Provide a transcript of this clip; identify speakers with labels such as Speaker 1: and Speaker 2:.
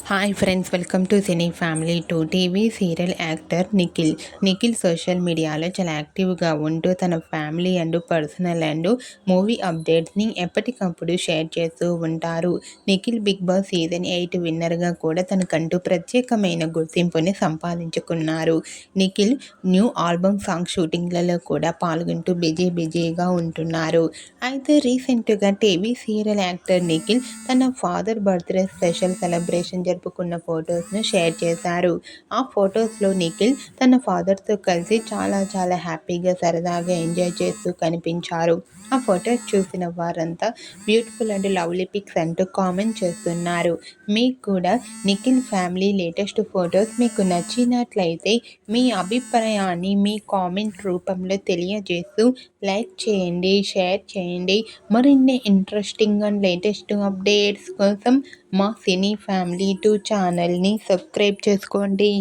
Speaker 1: Hi friends, welcome to cine family. TV serial actor Nikhil social మీడియాలో చాలా యాక్టివ్గా ఉంటూ తన family and personal and movie అప్డేట్స్ని ఎప్పటికప్పుడు షేర్ చేస్తూ ఉంటారు. నిఖిల్ బిగ్ బాస్ సీజన్ 8 విన్నర్గా కూడా తనకంటూ ప్రత్యేకమైన గుర్తింపుని సంపాదించుకున్నారు. నిఖిల్ న్యూ ఆల్బమ్ సాంగ్ షూటింగ్లలో కూడా పాల్గొంటూ బిజీగా ఉంటున్నారు. అయితే రీసెంట్గా టీవీ సీరియల్ యాక్టర్ నిఖిల్ తన ఫాదర్ బర్త్డే స్పెషల్ సెలబ్రేషన్ జరుపుకున్న ఫొటోస్ను షేర్ చేశారు. ఆ ఫొటోస్లో నిఖిల్ తన ఫాదర్తో కలిసి చాలా హ్యాపీగా సరదాగా ఎంజాయ్ చేస్తూ కనిపించారు. ఆ ఫొటోస్ చూసిన వారంతా బ్యూటిఫుల్ అండ్ లవ్లీ పిక్స్ అంటూ కామెంట్ చేస్తున్నారు. మీకు కూడా నిఖిల్ ఫ్యామిలీ లేటెస్ట్ ఫొటోస్ మీకు నచ్చినట్లయితే మీ అభిప్రాయాన్ని మీ కామెంట్ రూపంలో తెలియజేస్తూ లైక్ చేయండి, షేర్ చేయండి. మరిన్ని ఇంట్రెస్టింగ్ అండ్ లేటెస్ట్ అప్డేట్స్ కోసం మా సినీ ఫ్యామిలీ ఛానల్ని సబ్స్క్రైబ్ చేసుకోండి.